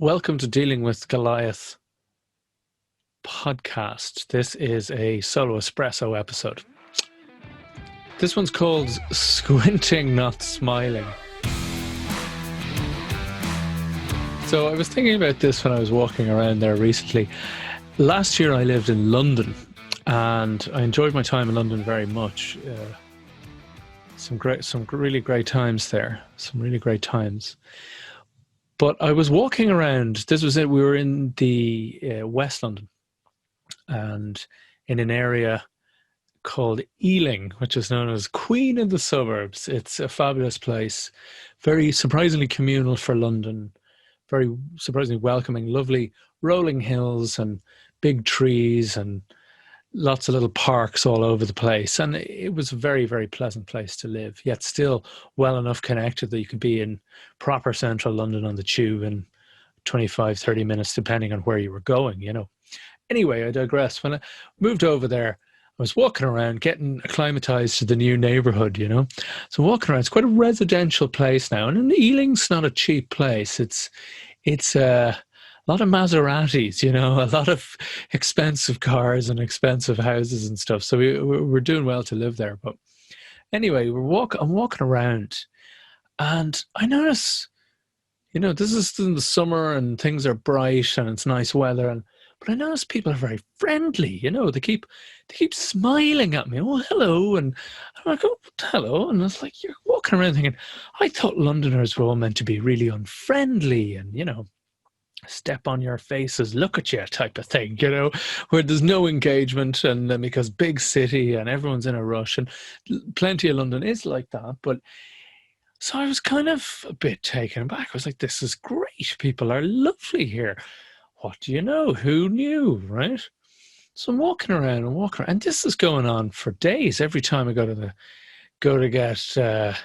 Welcome to Dealing with Goliath podcast. This is a solo espresso episode. This one's called Squinting, Not Smiling. So I was thinking about this when I was walking around there recently. Last year I lived in London and I enjoyed my time in London very much. Some really great times there. Some really great times. But I was walking around, this was it, we were in the West London and in an area called Ealing, which is known as Queen of the Suburbs. It's a fabulous place, very surprisingly communal for London, very surprisingly welcoming, lovely rolling hills and big trees and lots of little parks all over the place. And it was a very, very pleasant place to live, yet still well enough connected that you could be in proper central London on the tube in 25, 30 minutes, depending on where you were going, you know. Anyway, I digress. When I moved over there, I was walking around, getting acclimatized to the new neighborhood, you know. So walking around, it's quite a residential place now. And Ealing's not a cheap place. It's a lot of Maseratis, you know, a lot of expensive cars and expensive houses and stuff. So we're doing well to live there. But anyway, I'm walking around and I notice, you know, this is in the summer and things are bright and it's nice weather. But I notice people are very friendly, you know, they keep smiling at me. Oh, hello. And I'm like, oh, hello. And it's like, you're walking around thinking, I thought Londoners were all meant to be really unfriendly and, you know, step on your faces, look at you type of thing, you know, where there's no engagement and because big city and everyone's in a rush and plenty of London is like that. But so I was kind of a bit taken aback. I was like, this is great. People are lovely here. What do you know? Who knew, right? So I'm walking around and this is going on for days. Every time I go to get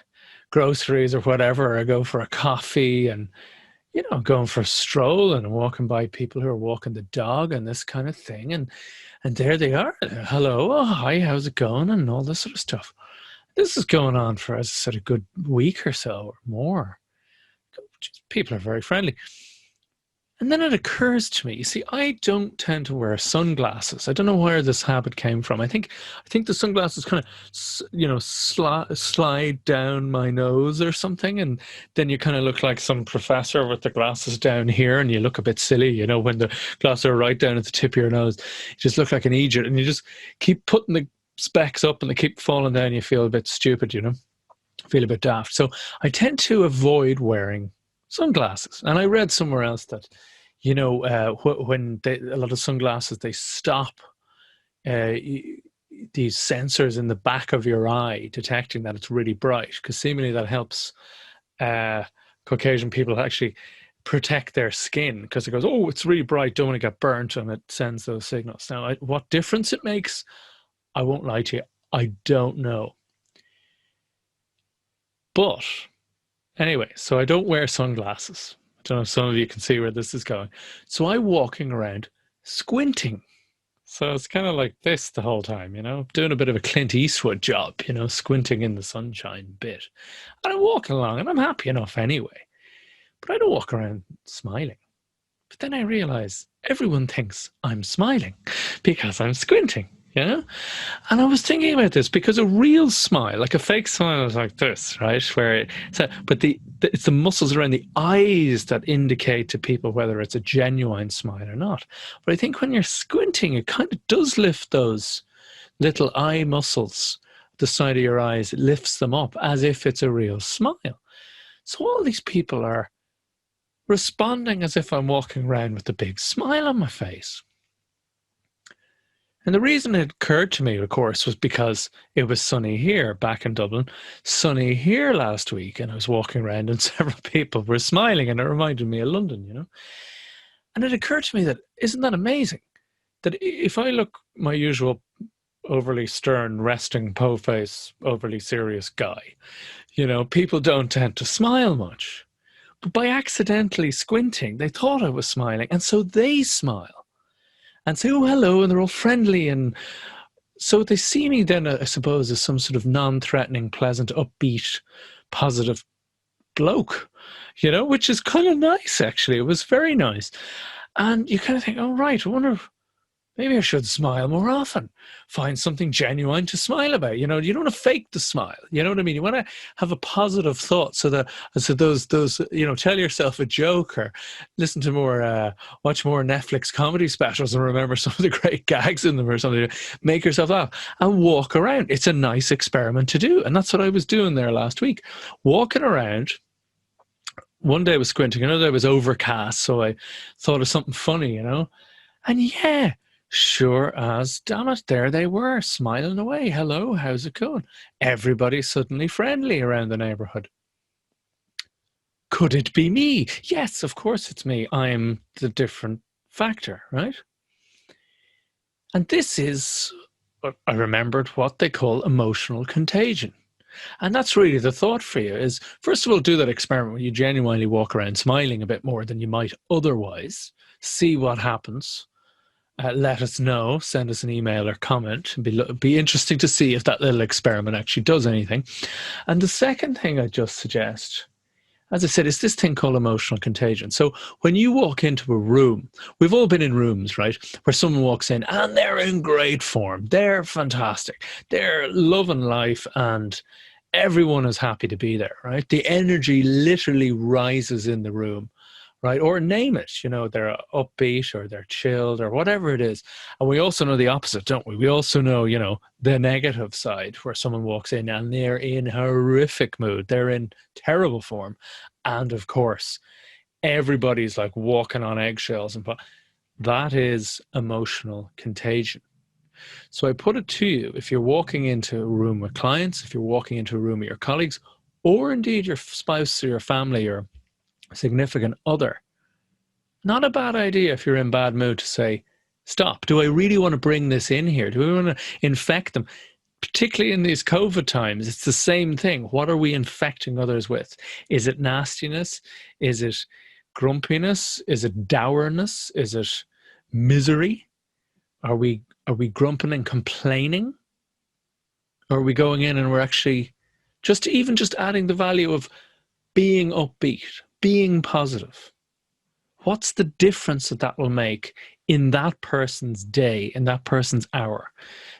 groceries or whatever, I go for a coffee and, you know, going for a stroll and walking by people who are walking the dog and this kind of thing. And there they are. Hello. Oh, hi. How's it going? And all this sort of stuff. This is going on for, as I said, a good week or so or more. People are very friendly. And then it occurs to me, you see, I don't tend to wear sunglasses. I don't know where this habit came from. I think the sunglasses kind of, you know, slide down my nose or something. And then you kind of look like some professor with the glasses down here and you look a bit silly, you know, when the glasses are right down at the tip of your nose. You just look like an idiot and you just keep putting the specs up and they keep falling down. You feel a bit stupid, you know, feel a bit daft. So I tend to avoid wearing sunglasses. And I read somewhere else that, you know, when a lot of sunglasses, they stop these sensors in the back of your eye detecting that it's really bright, because seemingly that helps Caucasian people actually protect their skin, because it goes, oh, it's really bright, don't want to get burnt, and it sends those signals. Now, what difference it makes, I won't lie to you, I don't know. But anyway, so I don't wear sunglasses. I don't know if some of you can see where this is going. So I'm walking around squinting. So it's kind of like this the whole time, you know, doing a bit of a Clint Eastwood job, you know, squinting in the sunshine bit. And I'm walking along and I'm happy enough anyway. But I don't walk around smiling. But then I realize everyone thinks I'm smiling because I'm squinting. You know? And I was thinking about this because a real smile, like a fake smile, is like this, right? But it's the muscles around the eyes that indicate to people whether it's a genuine smile or not. But I think when you're squinting, it kind of does lift those little eye muscles, the side of your eyes, it lifts them up as if it's a real smile. So all these people are responding as if I'm walking around with a big smile on my face. And the reason it occurred to me, of course, was because it was sunny here back in Dublin, sunny here last week, and I was walking around and several people were smiling, and it reminded me of London, you know. And it occurred to me that, isn't that amazing? That if I look my usual overly stern, resting, po-face, overly serious guy, you know, people don't tend to smile much. But by accidentally squinting, they thought I was smiling, and so they smile. And say, oh, hello, and they're all friendly. And so they see me then, I suppose, as some sort of non-threatening, pleasant, upbeat, positive bloke. which is kind of nice, actually. It was very nice. And you kind of think, oh, right, I wonder if maybe I should smile more often. Find something genuine to smile about. You don't want to fake the smile. You know what I mean? You want to have a positive thought so those, tell yourself a joke or listen to watch more Netflix comedy specials and remember some of the great gags in them or something. Make yourself laugh and walk around. It's a nice experiment to do. And that's what I was doing there last week. Walking around. One day I was squinting, another day it was overcast, so I thought of something funny, And yeah, sure as damn it, there they were, smiling away. Hello, how's it going? Everybody's suddenly friendly around the neighborhood. Could it be me? Yes, of course it's me. I'm the different factor, right? And this is, I remembered what they call emotional contagion. And that's really the thought for you is, first of all, do that experiment where you genuinely walk around smiling a bit more than you might otherwise. See what happens. Let us know. Send us an email or comment. It'd be interesting to see if that little experiment actually does anything. And the second thing I just suggest, as I said, is this thing called emotional contagion. So when you walk into a room, we've all been in rooms, right, where someone walks in and they're in great form. They're fantastic. They're loving life and everyone is happy to be there, right? The energy literally rises in the room, right? Or name it, they're upbeat or they're chilled or whatever it is. And we also know the opposite, don't we? We also know, the negative side where someone walks in and they're in horrific mood. They're in terrible form. And of course, everybody's like walking on eggshells. That is emotional contagion. So I put it to you, if you're walking into a room with clients, if you're walking into a room with your colleagues, or indeed your spouse or your family or significant other, not a bad idea if you're in bad mood to say, stop. Do I really want to bring this in here? Do we want to infect them? Particularly in these COVID times, it's the same thing. What are we infecting others with? Is it nastiness? Is it grumpiness? Is it dourness? Is it misery? Are we grumping and complaining? Or are we going in and we're actually just adding the value of being upbeat, being positive? What's the difference that will make in that person's day, in that person's hour?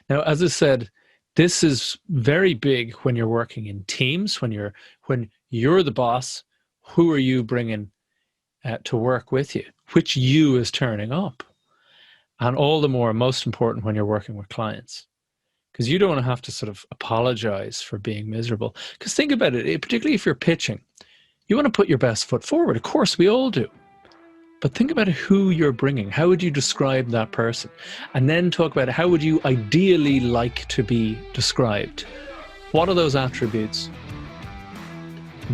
Now, as I said, this is very big when you're working in teams, when you're the boss. Who are you bringing to work with you? Which you is turning up? And all the more, most important when you're working with clients, because you don't want to have to sort of apologize for being miserable. Because think about it, particularly if you're pitching, you want to put your best foot forward. Of course, we all do. But think about who you're bringing. How would you describe that person? And then talk about how would you ideally like to be described? What are those attributes?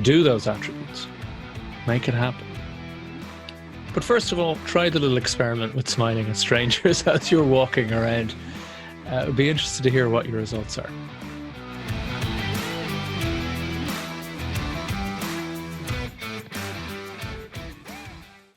Do those attributes. Make it happen. But first of all, try the little experiment with smiling at strangers as you're walking around. I'd be interested to hear what your results are.